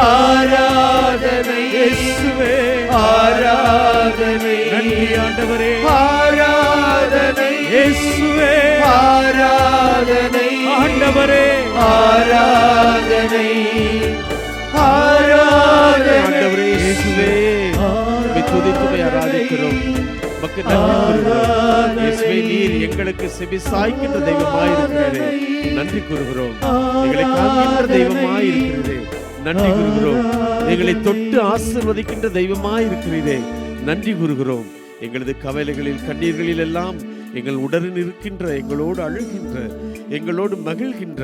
ஆராதனை இயேசுவே, ஆராதனை நன்றி ஆண்டவரே, ஆராதனை இயேசுவே, ஆராதனை ஆண்டவரே, ஆராதனை ஆண்டவரே இயேசுவே, துதித்துமை ஆராதிக்கிறோம். மக்கள் இயேசுவே, நீர் எங்களுக்கு செவி சாய்க்கின்ற தெய்வமாய் இருக்கிறீரே, நன்றி கூறுகிறோம். எங்களை காக்கின்ற தெய்வமாய் இருக்கிறீரே, நன்றி கூறுகிறோம். எங்களை தொட்டு ஆசீர்வதிக்கின்ற தெய்வமாய் இருக்கிறீரே, நன்றி கூறுகிறோம். எங்களது கவலைகளில் கண்ணீர்களில் எல்லாம் எங்கள் உடலில் இருக்கின்ற, எங்களோடு அழுகின்ற, எங்களோடு மகிழ்கின்ற,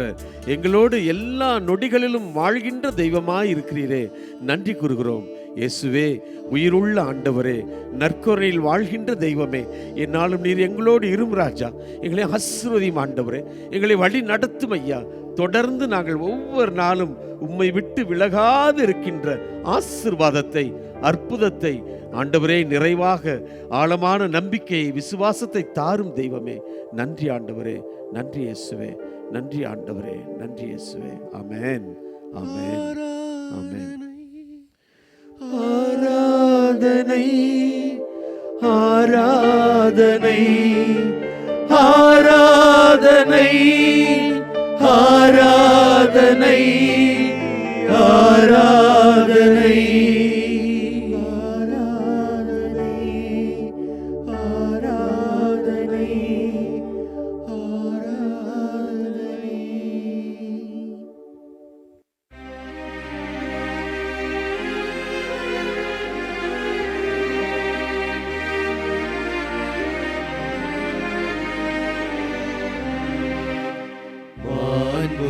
எங்களோடு எல்லா நொடிகளிலும் வாழ்கின்ற தெய்வமாய் இருக்கிறீரே, நன்றி கூறுகிறோம். இயேசுவே, உயிருள்ள ஆண்டவரே, நற்கொரையில் வாழ்கின்ற தெய்வமே, என்னாலும் நீர் எங்களோடு இரும் ராஜா. எங்களை ஆசீர்வதியும் ஆண்டவரே, எங்களை வழி நடத்தும் ஐயா. தொடர்ந்து நாங்கள் ஒவ்வொரு நாளும் உம்மை விட்டு விலகாது இருக்கின்ற ஆசீர்வாதத்தை, அற்புதத்தை ஆண்டவரே, நிறைவாக ஆழமான நம்பிக்கையை, விசுவாசத்தை தாரும் தெய்வமே. நன்றி ஆண்டவரே, நன்றி இயேசுவே, நன்றி ஆண்டவரே, நன்றி இயேசுவே. ஆமென், ஆமென், ஆமென். ஆராதனை ஆராதனை ஆராதனை ஆராதனை ஆராதனை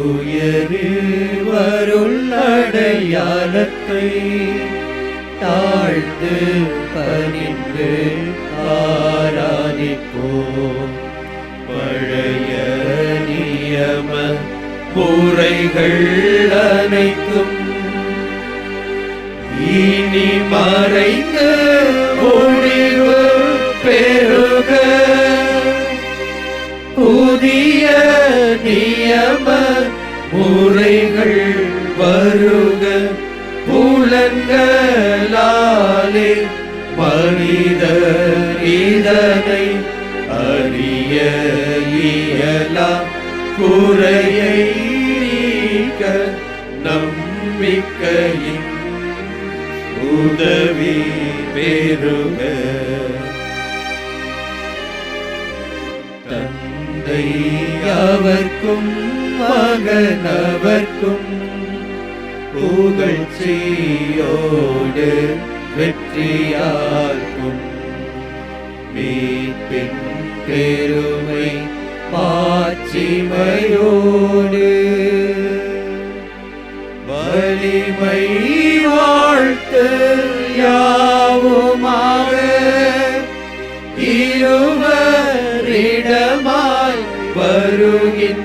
உயரில் வருள்ளடையாளத்தை தாழ்ந்து பணிந்து ஆராதிப்போம். பழைய நியம முறைகள் அனைத்தும் இனி மறைந்து ஒளிவு பெருக புதிய நியம முறைகள் வருக. புலன்களாலே மனிதர் இதனை அறிய இயலா. குறையை நீக்க நம்பிக்கையின் உதவி பெருக. தந்தை அவர்க்கும் மகனவர்க்கும் புகழ்ச்சியோடு வெற்றியார்க்கும் மீட்பின் பெருமை மாட்சிமையோடு வலிமை வாழ்த்து யாவுமாக இருவரிடமாய் வருகின்றவராம்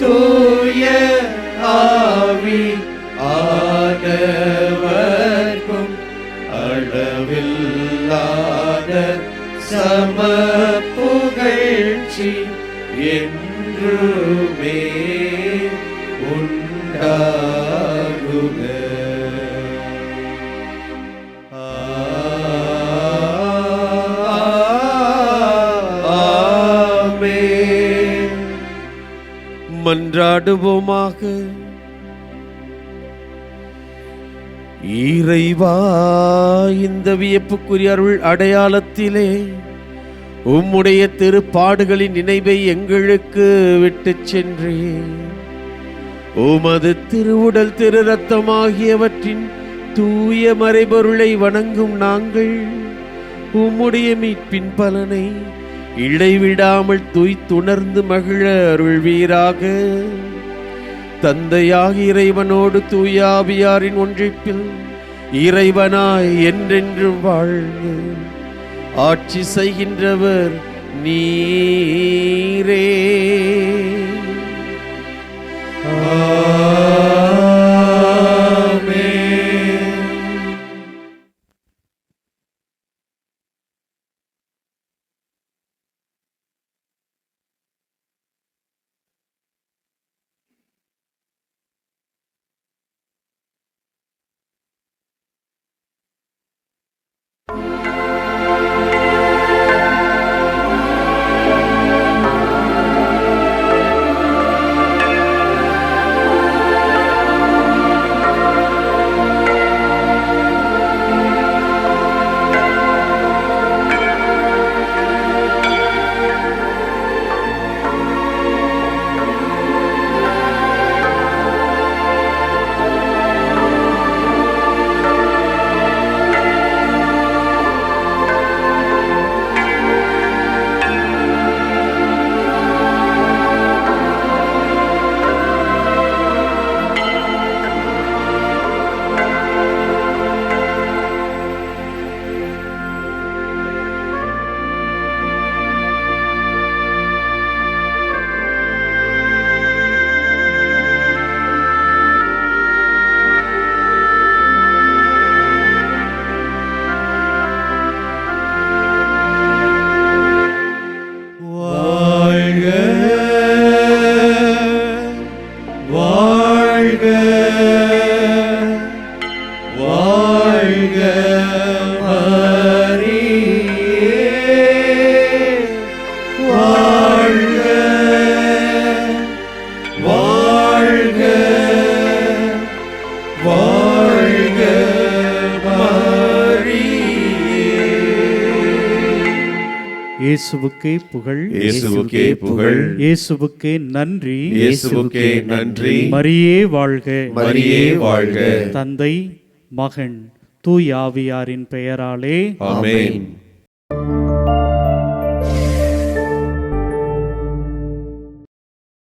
தூய ஆவி ஆனவர்க்கும் அளவில்லாத சம புகழ்ச்சி என்றுமே உண்டாகுக. ஆமென். மன்றாடுவோமாக. இறைவா, இந்த வியப்புக்குரிய அருள் அடையாளத்திலே உம்முடைய திருப்பாடுகளின் நினைவை எங்களுக்கு விட்டுச் சென்றேன். உமது திருவுடல் திரு ரத்தமாகியவற்றின் தூய மறைபொருளை வணங்கும் நாங்கள் உம்முடைய மீட்பின் பலனை இடைவிடாமல் துய்த்துணர்ந்து மகிழ அருள்வீராக. தந்தையாகி இறைவனோடு தூய ஆவியாரின் ஒன்றிப்பில் இறைவனாய் என்றென்றும் வாழ்ந்து ஆட்சி செய்கின்றவர் நீரே. இயேசுவுக்கே புகழ், இயேசுவுக்கே புகழ், இயேசுவுக்கே நன்றி, இயேசுவுக்கே நன்றி. மரியே வாழ்க, மரியே வாழ்க. தந்தை, மகன், தூய் ஆவியாரின் பெயராலே ஆமென்.